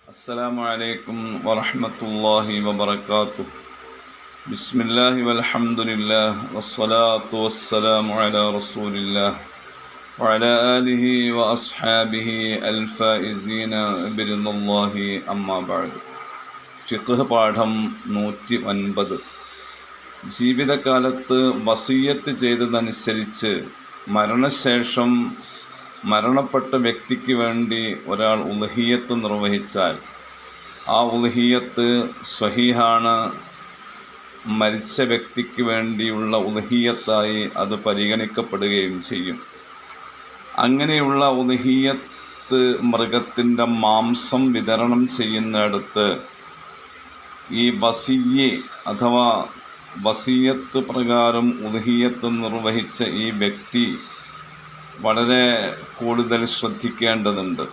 السلام عليكم ورحمة الله وبركاته. بسم الله والحمد لله والصلاة والسلام على رسول الله وعلى آله وأصحابه الفائزين برضا الله أما بعد. ഫിഖ് പാഠം 109. ജീവിതകാലത്ത് വസിയ്യത്ത് ചെയ്തതനുസരിച്ച് മരണശേഷം മരണപ്പെട്ട വ്യക്തിക്ക് വേണ്ടി ഒരാൾ ഉദ്ഹിയ്യത്ത് നിർവഹിച്ചാൽ ആ ഉദ്ഹിയ്യത്ത് സ്വഹീഹാണ്, മരിച്ച വ്യക്തിക്ക് വേണ്ടിയുള്ള ഉദ്ഹിയ്യത്തായി അത് പരിഗണിക്കപ്പെടുകയും ചെയ്യും. അങ്ങനെയുള്ള ഉദ്ഹിയ്യത്ത് മൃഗത്തിൻ്റെ മാംസം വിതരണം ചെയ്യുന്നിടത്ത് ഈ വസിയ്യ് അഥവാ വസിയ്യത്ത് പ്രകാരം ഉദ്ഹിയ്യത്ത് നിർവഹിച്ച ഈ വ്യക്തി വളരെ കൂടുതൽ ശ്രദ്ധിക്കേണ്ടതുണ്ട്.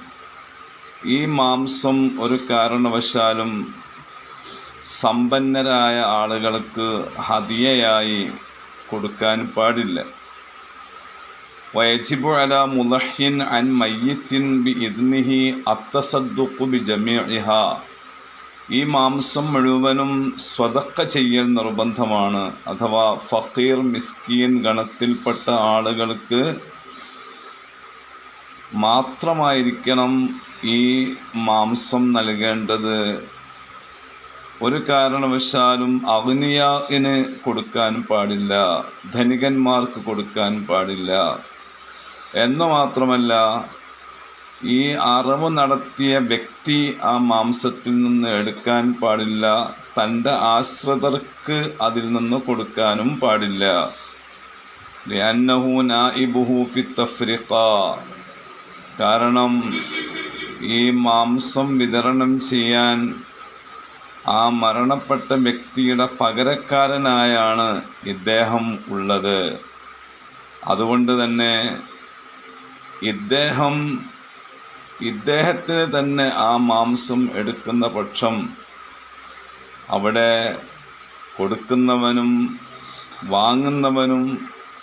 ഈ മാംസം ഒരു കാരണവശാലും സമ്പന്നരായ ആളുകൾക്ക് ഹദിയയായി കൊടുക്കാൻ പാടില്ല. വയജിബു അലാ മുളഹിൻ അൻ മയ്യിത്തിൻ ബിഇദ്നിഹി അത്തസദ്ദുഖു ബിജമീഇഹാ. ഈ മാംസം മുഴുവനും സ്വതക്ക ചെയ്യൽ നിർബന്ധമാണ്. അഥവാ ഫക്കീർ മിസ്കീൻ ഗണത്തിൽപ്പെട്ട ആളുകൾക്ക് മാത്രമായിരിക്കണം ഈ മാംസം നൽകേണ്ടത്. ഒരു കാരണവശാലും അഗ്നിയാന് കൊടുക്കാൻ പാടില്ല, ധനികന്മാർക്ക് കൊടുക്കാൻ പാടില്ല. എന്നു മാത്രമല്ല, ഈ അറവ് നടത്തിയ വ്യക്തി ആ മാംസത്തിൽ നിന്ന് എടുക്കാൻ പാടില്ല, തൻ്റെ ആശ്രിതർക്ക് അതിൽ നിന്ന് കൊടുക്കാനും പാടില്ല. ലിഅന്നഹു നായിബുഹു ഫി തഫ്രിഖ. കാരണം ഈ മാംസം വിതരണം ചെയ്യാൻ ആ മരണപ്പെട്ട വ്യക്തിയുടെ പകരക്കാരനായാണ് ഇദ്ദേഹം ഉള്ളത്. അതുകൊണ്ട് തന്നെ ഇദ്ദേഹത്തിന് തന്നെ ആ മാംസം എടുക്കുന്ന പക്ഷം അവിടെ കൊടുക്കുന്നവനും വാങ്ങുന്നവനും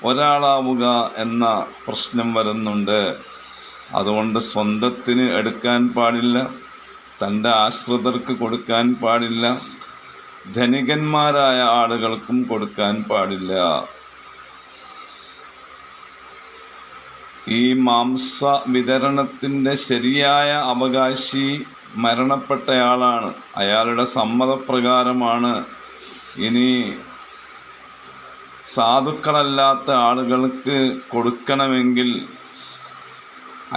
ഒരാളാവുക എന്ന പ്രശ്നം വരുന്നുണ്ട്. അതുകൊണ്ട് സ്വന്തത്തിന് എടുക്കാൻ പാടില്ല, തൻ്റെ ആശ്രിതർക്ക് കൊടുക്കാൻ പാടില്ല, ധനികന്മാരായ ആളുകൾക്കും കൊടുക്കാൻ പാടില്ല. ഈ മാംസ വിതരണത്തിൻ്റെ ശരിയായ അവകാശി മരണപ്പെട്ടയാളാണ്, അയാളുടെ സമ്മതപ്രകാരമാണ്. ഇനി സാധുക്കളല്ലാത്ത ആളുകൾക്ക് കൊടുക്കണമെങ്കിൽ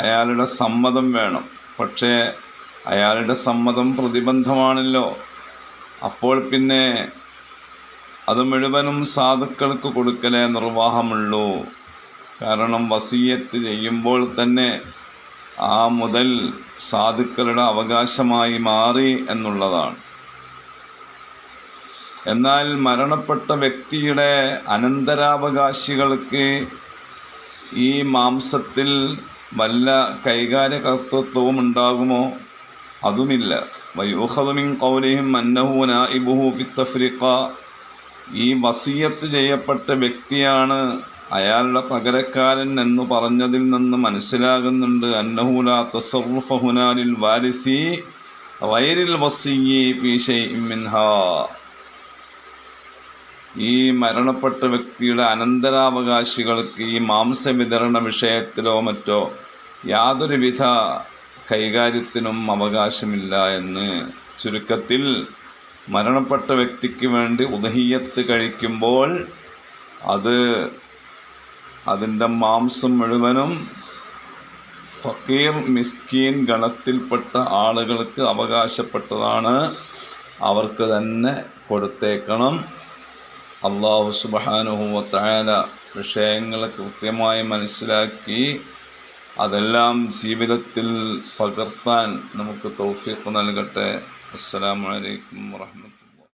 അയാളുടെ സമ്മതം വേണം. പക്ഷേ അയാളുടെ സമ്മതം പ്രതിബന്ധമാണല്ലോ. അപ്പോൾ പിന്നെ അത് മുഴുവനും സാധുക്കൾക്ക് കൊടുക്കലേ നിർവാഹമുള്ളൂ. കാരണം വസിയ്യത്ത് ചെയ്യുമ്പോൾ തന്നെ ആ മുതൽ സാധുക്കളുടെ അവകാശമായി മാറി എന്നുള്ളതാണ്. എന്നാൽ മരണപ്പെട്ട വ്യക്തിയുടെ അനന്തരാവകാശികൾക്ക് ഈ മാംസത്തിൽ വല്ല കൈകാര്യകർത്തൃത്വവും ഉണ്ടാകുമോ? അതുമില്ല. വയൂഖദു മിൻ ഖൗലിഹിം അന്നഹു നായിബുഹു ഫി തഫ്രിഖ. ഈ വസിയ്യത്ത് ചെയ്യപ്പെട്ട വ്യക്തിയാണ് അയാളുടെ പകരക്കാരൻ എന്ന് പറഞ്ഞതിൽ നിന്ന് മനസ്സിലാകുന്നുണ്ട് അന്നഹു ലാ തസറുഫ ഹുനാ ലിൽ വാരിസി ഗൈറിൽ വസിയ്യി ഫീ ശൈഇൻ മിൻഹാ. ഈ മരണപ്പെട്ട വ്യക്തിയുടെ അനന്തരാവകാശികൾക്ക് ഈ മാംസവിതരണ വിഷയത്തിലോ മറ്റോ യാതൊരുവിധ കൈകാര്യത്തിനും അവകാശമില്ല എന്ന്. ചുരുക്കത്തിൽ മരണപ്പെട്ട വ്യക്തിക്ക് വേണ്ടി ഉദ്ഹിയ്യത്ത് കഴിക്കുമ്പോൾ അതിൻ്റെ മാംസം മുഴുവനും ഫക്കീർ മിസ്കീൻ ഗണത്തിൽപ്പെട്ട ആളുകൾക്ക് അവകാശപ്പെട്ടതാണ്. അവർക്ക് തന്നെ കൊടുത്തേക്കണം. അല്ലാഹു സുബ്ഹാനഹു വ തആല വിഷയങ്ങളെ കൃത്യമായി മനസ്സിലാക്കി അതെല്ലാം ജീവിതത്തിൽ പകർത്താൻ നമുക്ക് തൗഫീഖ് നൽകട്ടെ. അസ്സലാമു അലൈക്കും വറഹ്മത്തുള്ളാഹി.